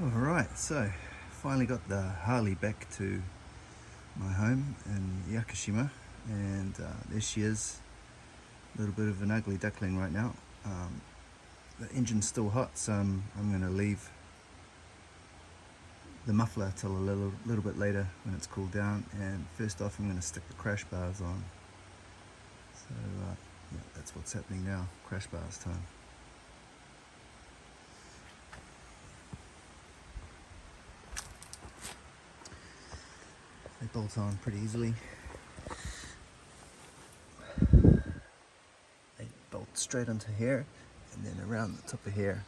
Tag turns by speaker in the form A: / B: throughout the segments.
A: Alright, so finally got the Harley back to my home in Yakushima, and there she is, a little bit of an ugly duckling right now. The engine's still hot, so I'm going to leave the muffler till a little bit later when it's cooled down, and first off I'm going to stick the crash bars on. So yeah, that's what's happening now, crash bars time. They bolt on pretty easily. They bolt straight onto here and then around the top of here.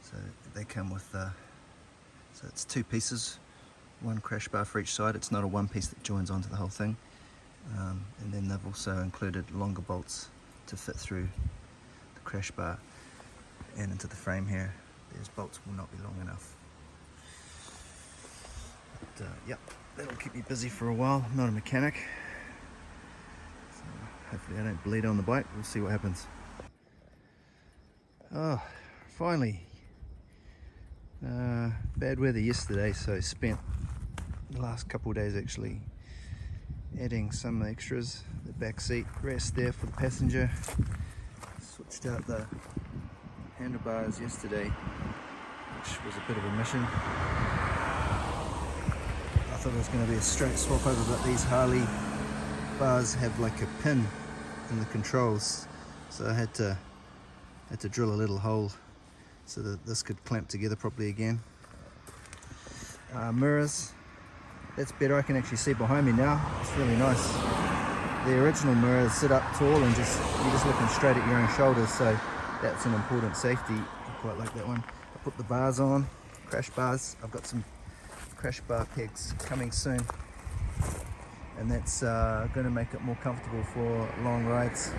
A: So they come with, so it's two pieces, one crash bar for each side. It's not a one piece that joins onto the whole thing. And then they've also included longer bolts to fit through the crash bar and into the frame here. These bolts will not be long enough. But, yep, that'll keep me busy for a while. I'm not a mechanic, so hopefully I don't bleed on the bike. We'll see what happens. Oh, finally. Bad weather yesterday, so spent the last couple of days actually adding some extras. The back seat rest there for the passenger. Switched out the handlebars yesterday, which was a bit of a mission. I thought it was going to be a straight swap over, but these Harley bars have like a pin in the controls, so I had to drill a little hole so that this could clamp together properly again. Mirrors, that's better. I can actually see behind me now. It's really nice. The original mirrors sit up tall and you're just looking straight at your own shoulders, so that's an important safety. I quite like that one. I put the bars on, crash bars. I've got some crash bar pegs coming soon, and that's going to make it more comfortable for long rides.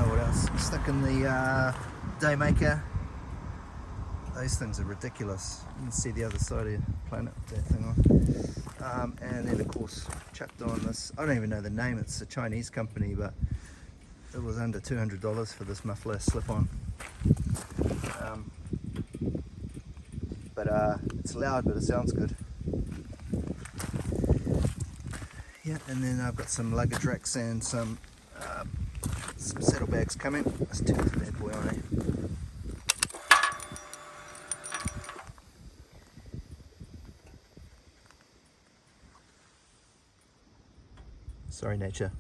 A: What else? Stuck in the Daymaker. Those things are ridiculous. You can see the other side of the planet with that thing on. And then of course chucked on this, I don't even know the name, it's a Chinese company, but it was under $200 for this muffler slip-on. But it's loud, but it sounds good. Yeah, and then I've got some luggage racks and some saddlebags coming. Let's turn this bad boy on, eh? Sorry, nature.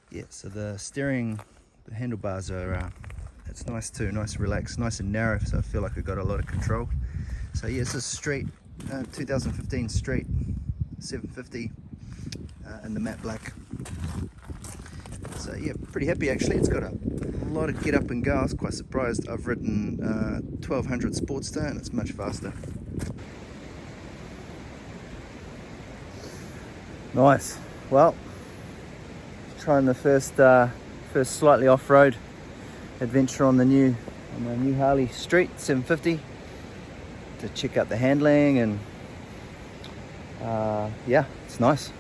A: Yeah, so the steering, the handlebars are, it's nice too, nice relaxed, nice and narrow, so I feel like I've got a lot of control. So yeah, it's a straight 2015 straight 750 in the matte black. So yeah, pretty happy actually. It's got a lot of get up and go. I was quite surprised. I've ridden 1200 Sportster and it's much faster. Nice. Well, trying the first slightly off-road adventure on my new Harley Street 750 to check out the handling, and yeah, it's nice.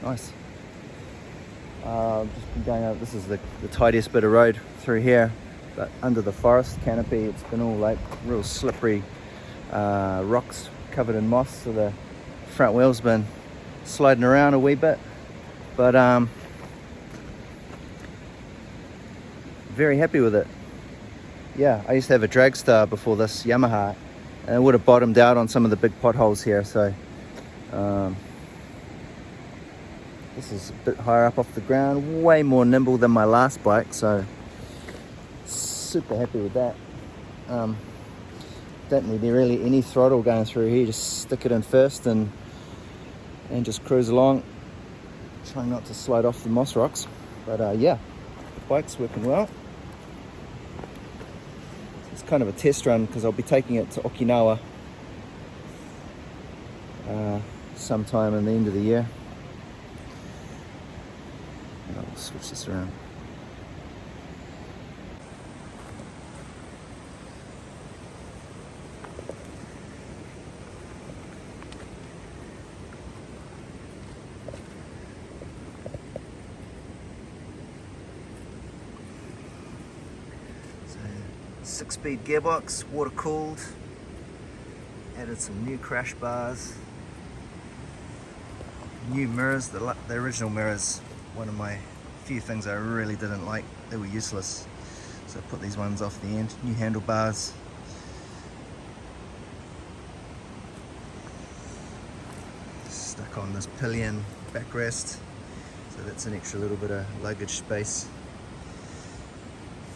A: Just been going out. This is the tidiest bit of road through here, but under the forest canopy it's been all like real slippery rocks covered in moss, so the front wheel's been sliding around a wee bit, but very happy with it. Yeah, I used to have a Dragstar before this, Yamaha, and it would have bottomed out on some of the big potholes here, so this is a bit higher up off the ground, way more nimble than my last bike, so super happy with that. Don't need really any throttle going through here, just stick it in first and just cruise along, trying not to slide off the moss rocks. But yeah, the bike's working well. kind of a test run because I'll be taking it to Okinawa sometime in the end of the year. I'll switch this around. So 6-speed gearbox, water cooled. Added some new crash bars. New mirrors, the original mirrors, one of my few things I really didn't like. They were useless, so I put these ones off the end. New handlebars. Stuck on this pillion backrest, so that's an extra little bit of luggage space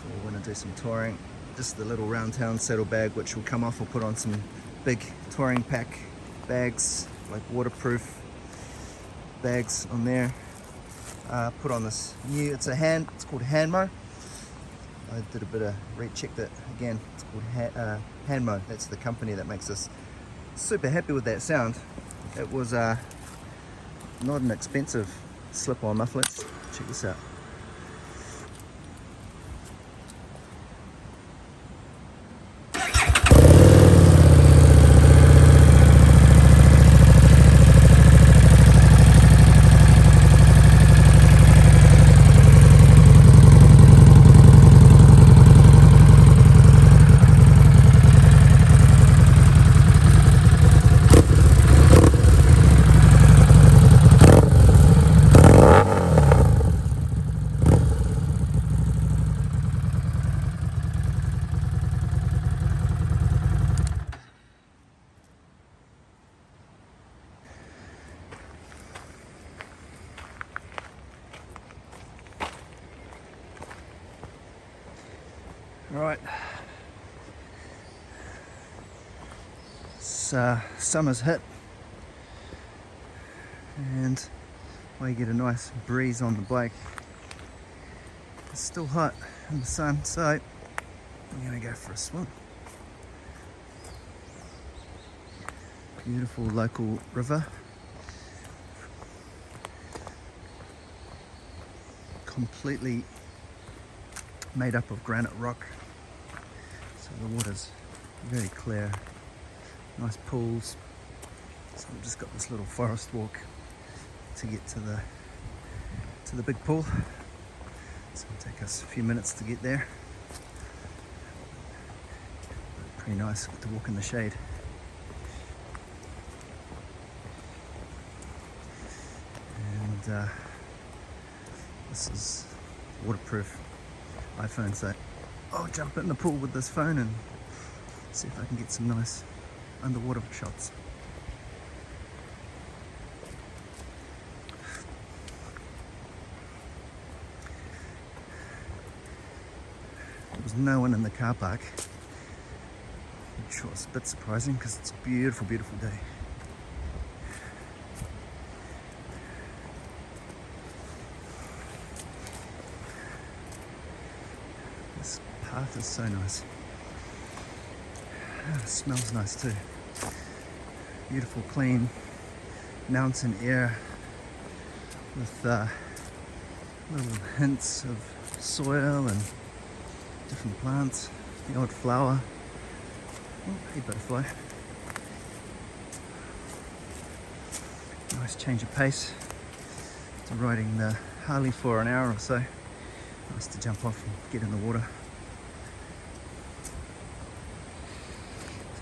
A: for when I do some touring. Just the little round town saddlebag, which will come off. I'll put on some big touring pack bags, like waterproof bags on there. Put on this new, it's called Hanmo. I did a bit of rechecked it again. It's called Hanmo. That's the company that makes this. Super happy with that sound. It was not an expensive slip-on muffler. Let's check this out. Right, summer's hit, and you get a nice breeze on the bike. It's still hot in the sun, so I'm gonna go for a swim. Beautiful local river, completely made up of granite rock. So the water's very clear, nice pools. So we've just got this little forest walk to get to the big pool. So it'll take us a few minutes to get there. Pretty nice to walk in the shade. And this is waterproof iPhone, so I'll jump in the pool with this phone and see if I can get some nice underwater shots. There was no one in the car park, which was a bit surprising because it's a beautiful, beautiful day. This path is so nice. It smells nice too. Beautiful, clean mountain air with little hints of soil and different plants. The odd flower. Oh, hey butterfly. Nice change of pace to riding the Harley for an hour or so. Nice to jump off and get in the water.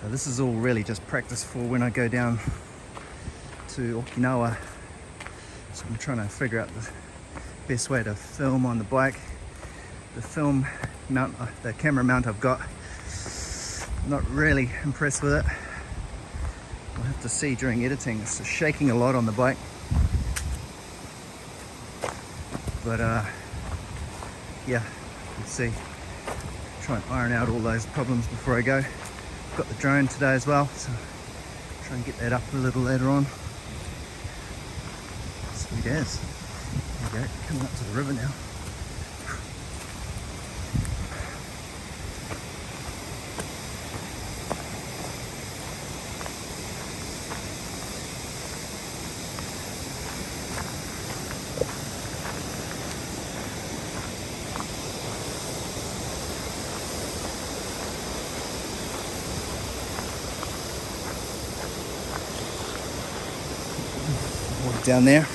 A: So this is all really just practice for when I go down to Okinawa. So I'm trying to figure out the best way to film on the bike. The film mount, the camera mount I've got, not really impressed with it. I'll have to see during editing. It's shaking a lot on the bike. But yeah, we'll see. Try and iron out all those problems before I go. I've got the drone today as well, so try and get that up a little later on. Sweet as. There we go, coming up to the river now. down there.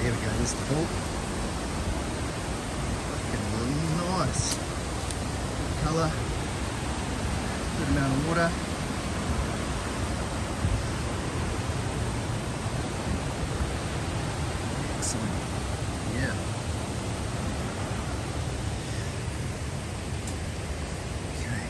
A: There we go, there's the pool. Looking nice. Good colour. Good amount of water. Excellent. Yeah. Okay.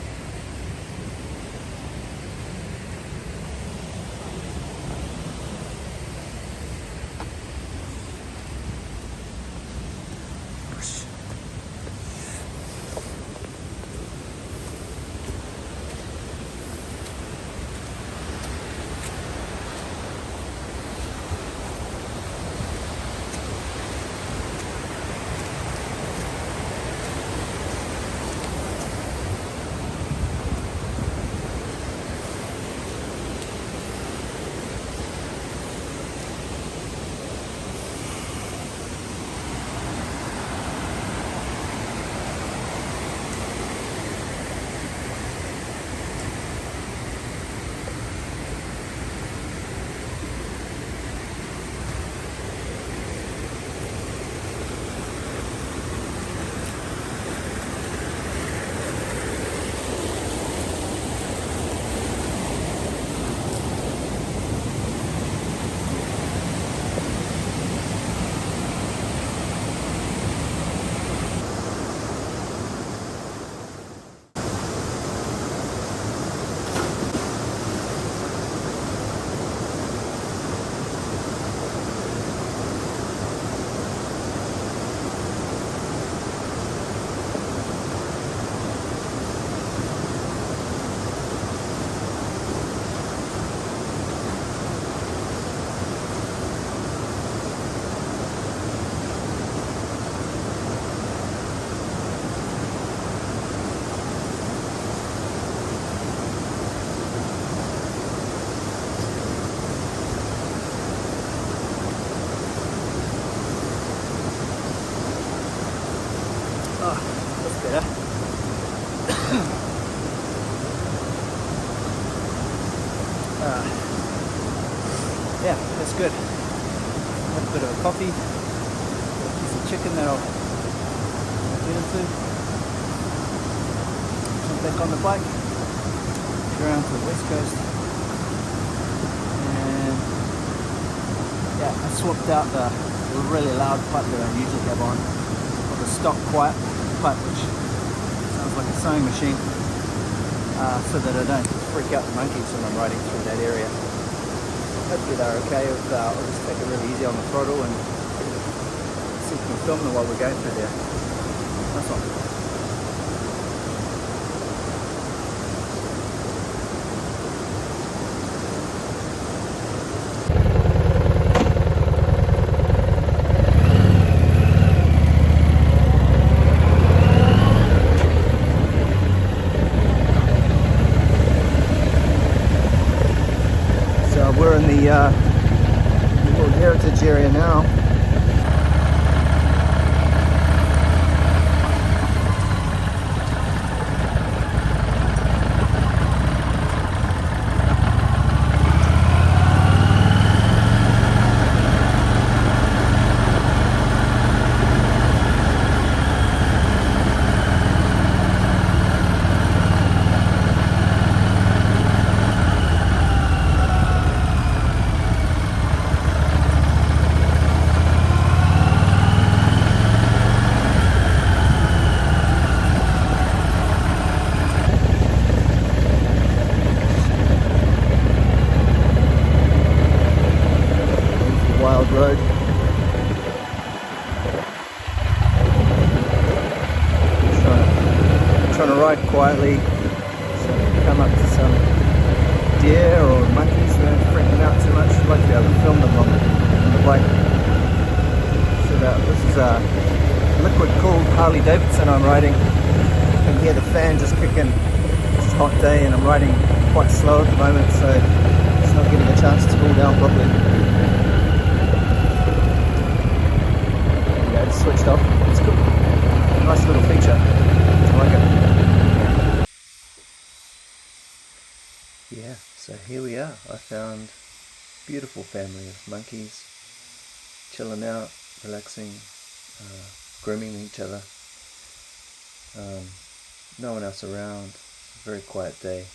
A: Better. Yeah, that's good. Have a bit of a coffee, a piece of chicken that I'll get into. Jump back on the bike, go around to the west coast, and yeah, I swapped out the really loud pipe that I usually have on for the stock quiet pipe, which sounds like a sewing machine, so that I don't freak out the monkeys when I'm riding through that area. Hopefully they're okay with, I'll just take it really easy on the throttle and see if we can film them while we're going through there. That's all. We're in the little heritage area now. road. Trying to ride quietly, so come up to some deer or monkeys without freaking out too much. Luckily I can film them on the bike. This is a liquid cooled Harley Davidson I'm riding. You can hear the fan just kicking. It's a hot day and I'm riding quite slow at the moment, so it's not getting a chance to cool down properly. There we go, it's switched off. It's cool. Nice little feature. I like it. Yeah, so here we are. I found a beautiful family of monkeys chilling out, relaxing, grooming each other. No one else around. Very quiet day.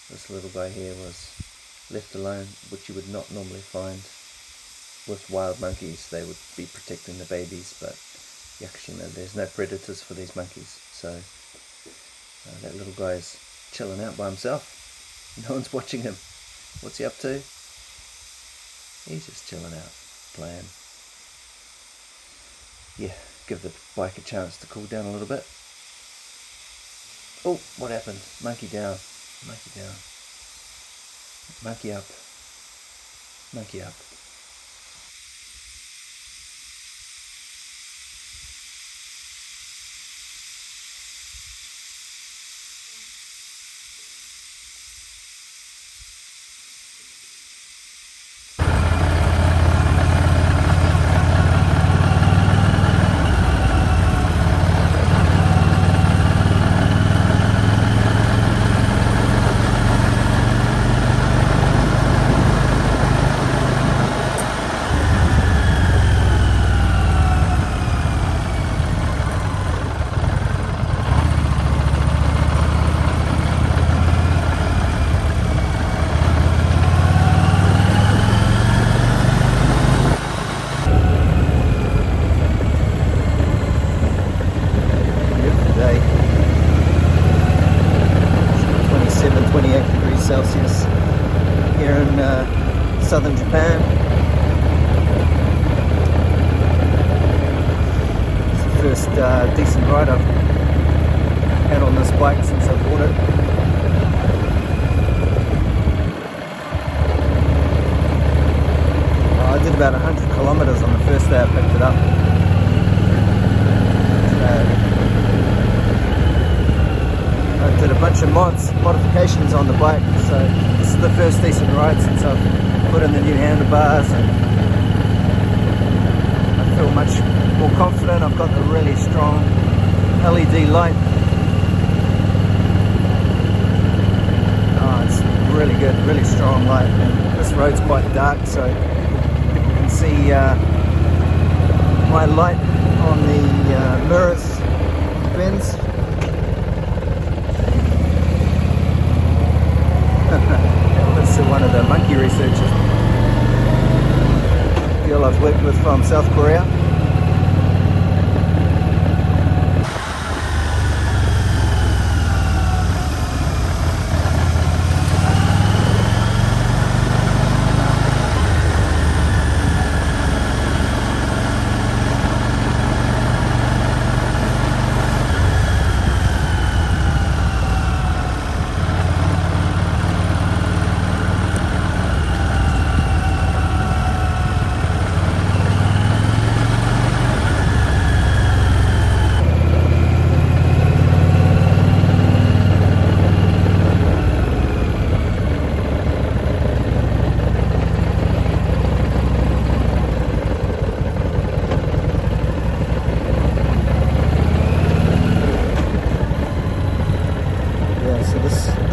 A: This little guy here was left alone, which you would not normally find with wild monkeys. They would be protecting the babies, but Yakushima, there's no predators for these monkeys, so that little guy is chilling out by himself. No one's watching him. What's he up to? He's just chilling out, playing. Yeah, give the bike a chance to cool down a little bit. Oh, what happened? Monkey down. Monkey down. Monkey up. Monkey up. Celsius here in southern Japan. It's the first decent ride I've had on this bike since I bought it. I did about 100 kilometers on the first day I picked it up. I did a bunch of modifications on the bike, so this is the first decent ride since I've put in the new handlebars, and I feel much more confident. I've got the really strong LED light. Oh, it's really good, really strong light, and this road's quite dark, so people can see my light on the mirrors, bends. That's one of the monkey researchers, girl I've worked with from South Korea.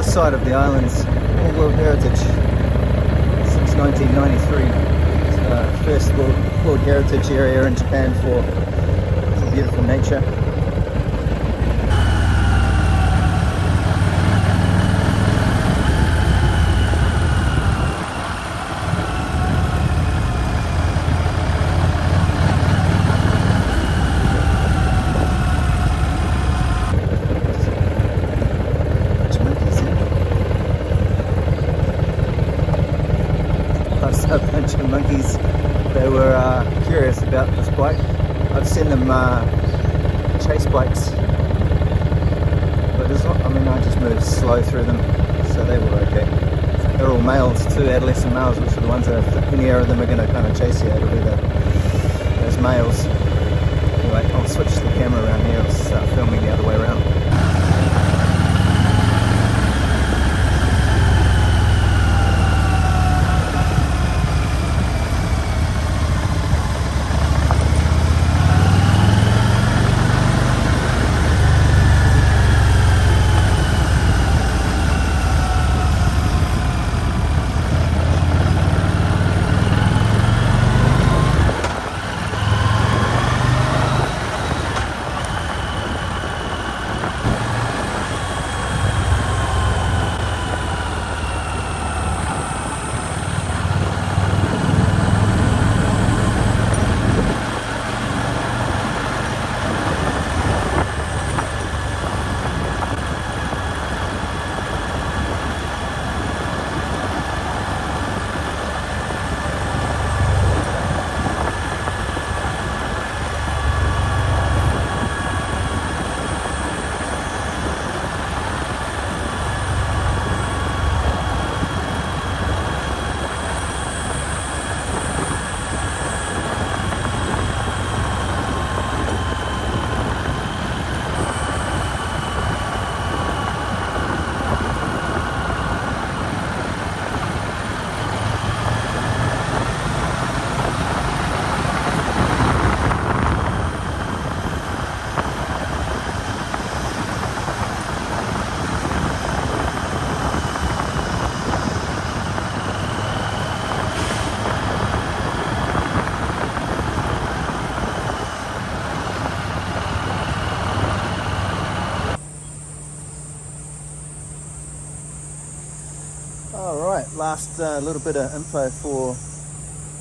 A: Side of the island's all World Heritage since 1993. It's the first World Heritage area in Japan for beautiful nature. A bunch of monkeys they were curious about this bike. I've seen them chase bikes, but it's not, I mean, I just moved slow through them, so they were okay. They're all males too, adolescent males, which are the ones that if any of them are going to kind of chase you, it'll be those males. Anyway, I'll switch the camera around here, I'll start filming the other way around. Alright, last little bit of info for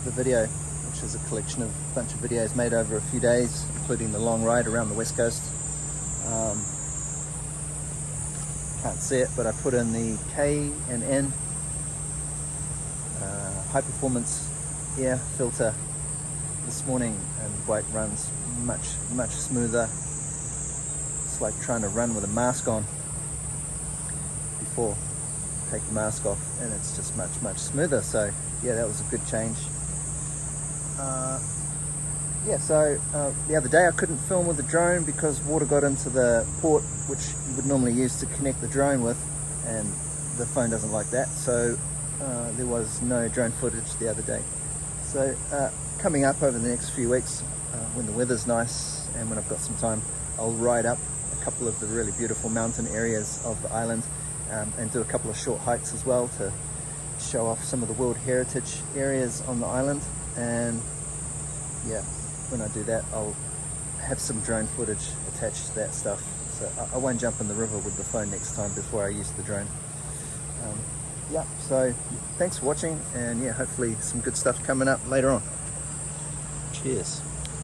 A: the video, which is a collection of a bunch of videos made over a few days, including the long ride around the west coast. Can't see it, but I put in the K and N high performance air filter this morning, and the bike runs much smoother. It's like trying to run with a mask on before take the mask off, and it's just much smoother. So yeah, that was a good change. Yeah, so the other day I couldn't film with the drone because water got into the port which you would normally use to connect the drone with, and the phone doesn't like that, so there was no drone footage the other day. So coming up over the next few weeks, when the weather's nice and when I've got some time, I'll ride up a couple of the really beautiful mountain areas of the island, and do a couple of short hikes as well to show off some of the World Heritage areas on the island. And yeah, when I do that, I'll have some drone footage attached to that stuff, so I won't jump in the river with the phone next time before I use the drone. Yeah, so thanks for watching, and yeah, hopefully some good stuff coming up later on. Cheers.